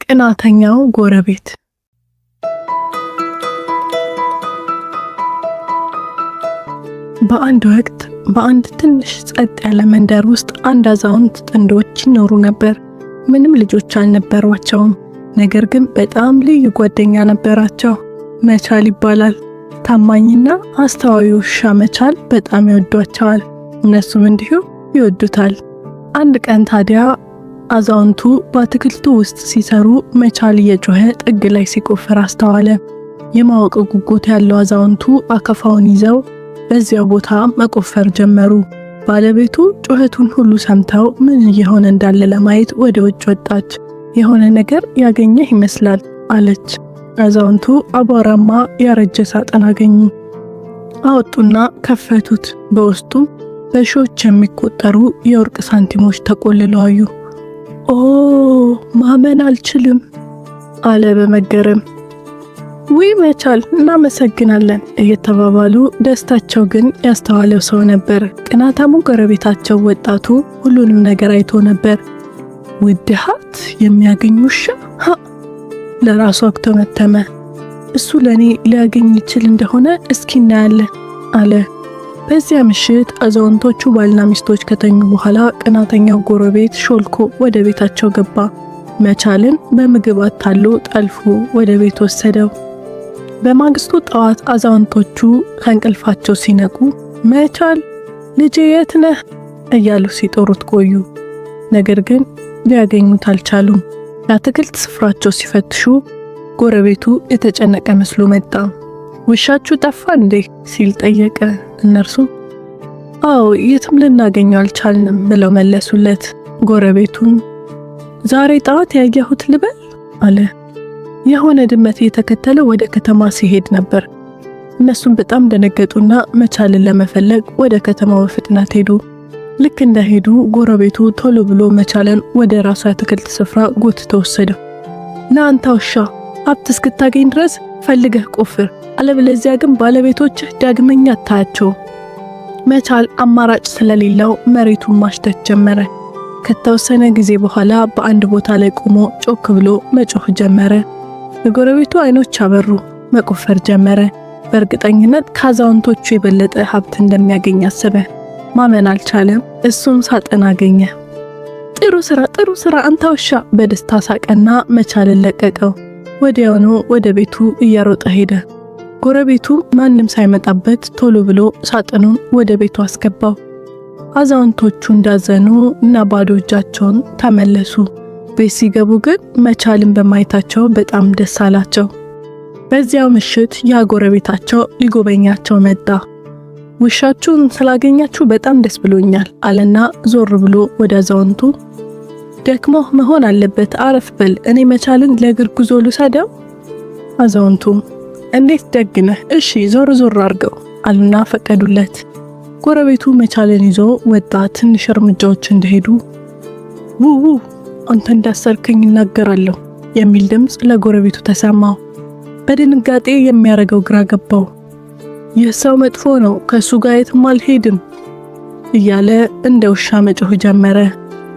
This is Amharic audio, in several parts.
ቅናተኛው ጎረቤት። በአንድ ወቅት በአንድ ትንሽ ጸጥ ያለ መንደር ውስጥ አንድ አዛውንት ጥንዶች ይኖሩ ነበር። ምንም ልጆች አልነበሯቸውም። ነገር ግን በጣም ልዩ ጓደኛ ነበራቸው። መቻል ይባላል። ታማኝና አስተዋይ ውሻ መቻል በጣም ይወዷቸዋል። እነሱም እንዲሁ ይወዱታል። አንድ ቀን ታዲያ አዛውንቱ በአትክልቱ ውስጥ ሲሰሩ መቻል እየጮኸ ጥግ ላይ ሲቆፍር አስተዋለ። የማወቅ ጉጉት ያለው አዛውንቱ አካፋውን ይዘው በዚያው ቦታ መቆፈር ጀመሩ። ባለቤቱ ጩኸቱን ሁሉ ሰምተው ምን እየሆነ እንዳለ ለማየት ወደ ውጭ ወጣች። የሆነ ነገር ያገኘህ ይመስላል አለች። አዛውንቱ አቧራማ ያረጀ ሳጥን አገኙ። አወጡና ከፈቱት። በውስጡም በሺዎች የሚቆጠሩ የወርቅ ሳንቲሞች ተቆልለው አዩ። ኦ ማመን አልችልም አለ በመገረም። ውይ መቻል እናመሰግናለን እየተባባሉ ደስታቸው ግን ያስተዋለው ሰው ነበር። ቅናታሙ ጎረቤታቸው ወጣቱ ሁሉንም ነገር አይቶ ነበር። ውድ ሀብት የሚያገኝ ውሻ ለራሱ አክተመተመ። እሱ ለኔ ሊያገኝ ይችል እንደሆነ እስኪ እናያለን አለ። በዚያ ምሽት አዛውንቶቹ ባልና ሚስቶች ከተኙ በኋላ ቅናተኛው ጎረቤት ሾልኮ ወደ ቤታቸው ገባ። መቻልን በምግብ አታሎ ጠልፎ ወደ ቤት ወሰደው። በማግስቱ ጠዋት አዛውንቶቹ ከእንቅልፋቸው ሲነቁ መቻል ልጄ የት ነህ እያሉ ሲጦሩት ቆዩ። ነገር ግን ሊያገኙት አልቻሉም። የአትክልት ስፍራቸው ሲፈትሹ ጎረቤቱ የተጨነቀ መስሎ መጣ። ውሻችሁ ጠፋ እንዴ ሲል ጠየቀ። እነርሱ አዎ የትም ልናገኘው አልቻልንም ብለው መለሱለት። ጎረቤቱን ዛሬ ጠዋት ያየሁት ልበል አለ። የሆነ ድመት እየተከተለ ወደ ከተማ ሲሄድ ነበር። እነሱም በጣም ደነገጡና መቻልን ለመፈለግ ወደ ከተማው በፍጥነት ሄዱ። ልክ እንደሄዱ ጎረቤቱ ቶሎ ብሎ መቻልን ወደ ራሱ የአትክልት ስፍራ ጎትቶ ወሰደው። ለአንተ ውሻ ሀብት እስክታገኝ ድረስ ፈልገህ ቆፍር፣ አለበለዚያ ግን ባለቤቶችህ ዳግመኛ አታያቸው። መቻል አማራጭ ስለሌለው መሬቱን ማሽተት ጀመረ። ከተወሰነ ጊዜ በኋላ በአንድ ቦታ ላይ ቆሞ ጮክ ብሎ መጮህ ጀመረ። የጎረቤቱ አይኖች አበሩ። መቆፈር ጀመረ። በእርግጠኝነት ከአዛውንቶቹ የበለጠ ሀብት እንደሚያገኝ አሰበ። ማመን አልቻለም። እሱም ሳጥን አገኘ። ጥሩ ስራ አንተ ውሻ በደስታ ሳቀና መቻልን ለቀቀው። ወዲያውኑ ወደ ቤቱ እያሮጠ ሄደ። ጎረቤቱ ማንም ሳይመጣበት ቶሎ ብሎ ሳጥኑን ወደ ቤቱ አስገባው። አዛውንቶቹ እንዳዘኑ እና ባዶ እጃቸውን ተመለሱ። ቤት ሲገቡ ግን መቻልን በማየታቸው በጣም ደስ አላቸው። በዚያው ምሽት ያ ጎረቤታቸው ሊጎበኛቸው መጣ። ውሻችሁን ስላገኛችሁ በጣም ደስ ብሎኛል አለና ዞር ብሎ ወደ አዛውንቱ ደክሞ መሆን አለበት አረፍ በል፣ እኔ መቻልን ለእግር ጉዞ ልሰደው። አዛውንቱ እንዴት ደግነህ፣ እሺ ዞር አርገው አሉና ፈቀዱለት። ጎረቤቱ መቻልን ይዞ ወጣ። ትንሽ እርምጃዎች እንደሄዱ ውው አንተ እንዳሰርከኝ እናገራለሁ የሚል ድምፅ ለጎረቤቱ ተሰማው። በድንጋጤ የሚያረገው ግራ ገባው። ይህ ሰው መጥፎ ነው፣ ከሱ ጋር የትም አልሄድም እያለ እንደ ውሻ መጮህ ጀመረ።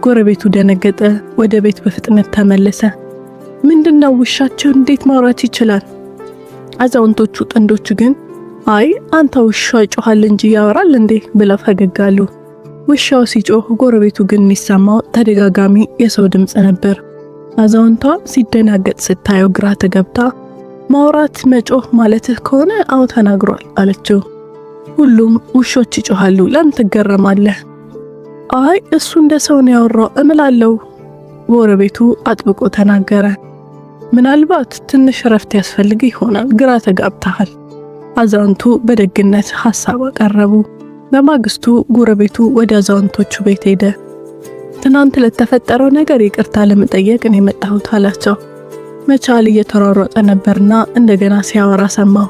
ጎረቤቱ ደነገጠ። ወደ ቤት በፍጥነት ተመለሰ። ምንድነው ውሻቸው እንዴት ማውራት ይችላል? አዛውንቶቹ ጥንዶቹ ግን አይ አንተ ውሻ ይጮሃል እንጂ ያወራል እንዴ ብለው ፈገግ አሉ። ውሻው ሲጮህ ጎረቤቱ ግን የሚሰማው ተደጋጋሚ የሰው ድምፅ ነበር። አዛውንቷ ሲደናገጥ ስታየው ግራ ተገብታ ማውራት መጮህ ማለትህ ከሆነ አው ተናግሯል አለችው። ሁሉም ውሾች ይጮሃሉ ለምን ትገረማለህ? አይ እሱ እንደ ሰው ነው ያወራው እምላለሁ ጎረቤቱ አጥብቆ ተናገረ። ምናልባት ትንሽ ረፍት ያስፈልግ ይሆናል፣ ግራ ተጋብተሃል። አዛውንቱ በደግነት ሐሳብ አቀረቡ። በማግስቱ ጎረቤቱ ወደ አዛውንቶቹ ቤት ሄደ። ትናንት ለተፈጠረው ነገር ይቅርታ ለመጠየቅ ነው የመጣሁት አላቸው። መቻል እየተሯሯጠ ነበርና እንደገና ሲያወራ ሰማው።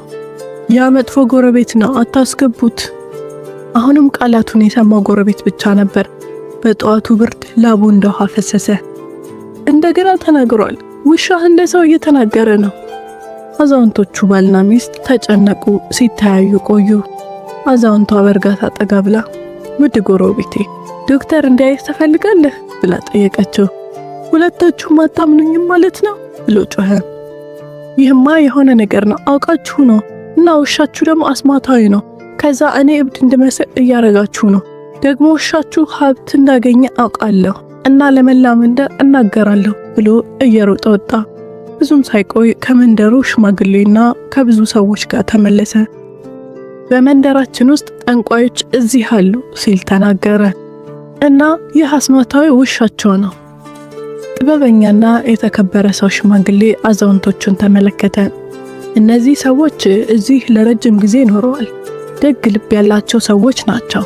ያ መጥፎ ጎረቤት ነው አታስገቡት። አሁንም ቃላቱን የሰማው ጎረቤት ብቻ ነበር። በጠዋቱ ብርድ ላቡ እንደ ውሃ ፈሰሰ። እንደገና ተናግሯል። ውሻህ እንደ ሰው እየተናገረ ነው። አዛውንቶቹ ባልና ሚስት ተጨነቁ። ሲተያዩ ቆዩ። አዛውንቷ በእርጋታ ጠጋ ብላ ውድ ጎረቤቴ ዶክተር እንዲያይህ ትፈልጋለህ ብላ ጠየቀችው። ሁለታችሁም አታምኑኝም ማለት ነው ብሎ ጮኸ። ይህማ የሆነ ነገር ነው፣ አውቃችሁ ነው። እና ውሻችሁ ደግሞ አስማታዊ ነው። ከዛ እኔ እብድ እንድመስል እያረጋችሁ ነው። ደግሞ ውሻችሁ ሀብት እንዳገኘ አውቃለሁ እና ለመላ መንደር እናገራለሁ ብሎ እየሮጠ ወጣ። ብዙም ሳይቆይ ከመንደሩ ሽማግሌና ከብዙ ሰዎች ጋር ተመለሰ። በመንደራችን ውስጥ ጠንቋዮች እዚህ አሉ ሲል ተናገረ እና ይህ አስማታዊ ውሻቸው ነው። ጥበበኛና የተከበረ ሰው ሽማግሌ አዛውንቶቹን ተመለከተ። እነዚህ ሰዎች እዚህ ለረጅም ጊዜ ኖረዋል። ደግ ልብ ያላቸው ሰዎች ናቸው።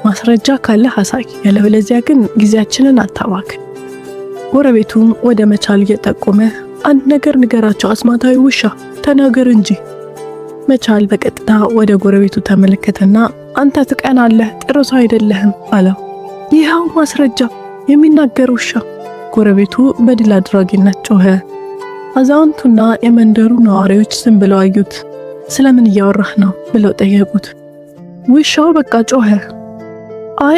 ማስረጃ ካለ አሳይ፣ ያለበለዚያ ግን ጊዜያችንን አታባክ። ጎረቤቱም ወደ መቻል እየጠቆመ አንድ ነገር ንገራቸው፣ አስማታዊ ውሻ ተናገር እንጂ። መቻል በቀጥታ ወደ ጎረቤቱ ተመለከተና አንተ ትቀናለህ፣ ጥሩ ሰው አይደለህም አለው። ይኸው ማስረጃ፣ የሚናገር ውሻ። ጎረቤቱ በድል አድራጊነት ጮኸ። አዛውንቱና የመንደሩ ነዋሪዎች ዝም ብለው አዩት። ስለምን እያወራህ ነው ብለው ጠየቁት። ውሻው በቃ ጮኸ። አይ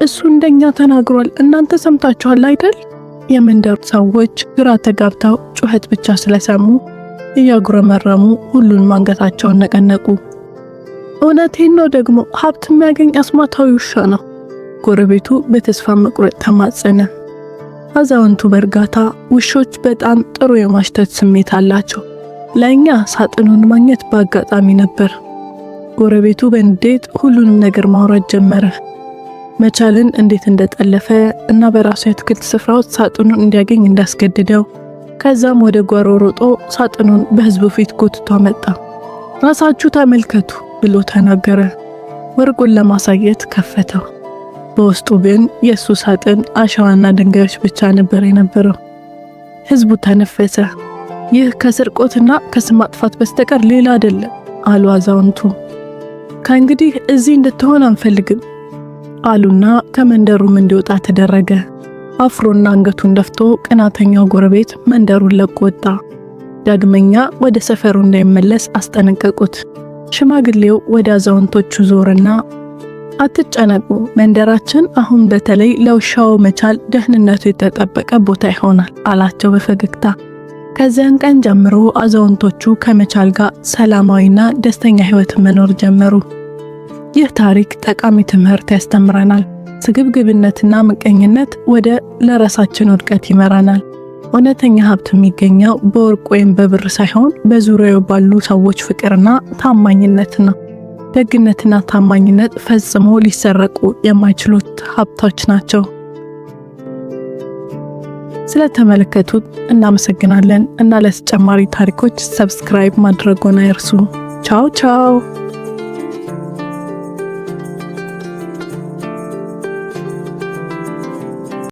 እሱ እንደኛ ተናግሯል፣ እናንተ ሰምታችኋል አይደል? የመንደሩ ሰዎች ግራ ተጋብተው ጩኸት ብቻ ስለሰሙ እያጉረመረሙ ሁሉንም አንገታቸውን ነቀነቁ። እውነቴን ነው፣ ደግሞ ሀብት የሚያገኝ አስማታዊ ውሻ ነው። ጎረቤቱ በተስፋ መቁረጥ ተማጸነ። አዛውንቱ በእርጋታ ውሾች በጣም ጥሩ የማሽተት ስሜት አላቸው፣ ለእኛ ሳጥኑን ማግኘት በአጋጣሚ ነበር። ጎረቤቱ በንዴት ሁሉንም ነገር ማውራት ጀመረ። መቻልን እንዴት እንደጠለፈ እና በራሱ የአትክልት ስፍራ ውስጥ ሳጥኑን እንዲያገኝ እንዳስገድደው፣ ከዛም ወደ ጓሮ ሮጦ ሳጥኑን በህዝቡ ፊት ጎትቶ መጣ። ራሳችሁ ተመልከቱ ብሎ ተናገረ። ወርቁን ለማሳየት ከፈተው። በውስጡ ግን የሱ ሳጥን አሸዋና ድንጋዮች ብቻ ነበር የነበረው። ህዝቡ ተነፈሰ። ይህ ከስርቆትና ከስም ማጥፋት በስተቀር ሌላ አይደለም አሉ አዛውንቱ። ከእንግዲህ እዚህ እንድትሆን አንፈልግም አሉና ከመንደሩም እንዲወጣ ተደረገ። አፍሮና አንገቱን ደፍቶ ቅናተኛው ጎረቤት መንደሩን ለቆ ወጣ። ዳግመኛ ወደ ሰፈሩ እንዳይመለስ አስጠነቀቁት። ሽማግሌው ወደ አዛውንቶቹ ዞርና አትጨነቁ፣ መንደራችን አሁን በተለይ ለውሻው መቻል ደህንነቱ የተጠበቀ ቦታ ይሆናል አላቸው በፈገግታ። ከዚያን ቀን ጀምሮ አዛውንቶቹ ከመቻል ጋር ሰላማዊና ደስተኛ ህይወት መኖር ጀመሩ። ይህ ታሪክ ጠቃሚ ትምህርት ያስተምረናል። ስግብግብነትና ምቀኝነት ወደ ለራሳችን ውድቀት ይመራናል። እውነተኛ ሀብት የሚገኘው በወርቅ ወይም በብር ሳይሆን በዙሪያው ባሉ ሰዎች ፍቅርና ታማኝነት ነው። ደግነትና ታማኝነት ፈጽሞ ሊሰረቁ የማይችሉት ሀብቶች ናቸው። ስለተመለከቱት እናመሰግናለን እና ለተጨማሪ ታሪኮች ሰብስክራይብ ማድረግዎን አይርሱ። ቻው ቻው።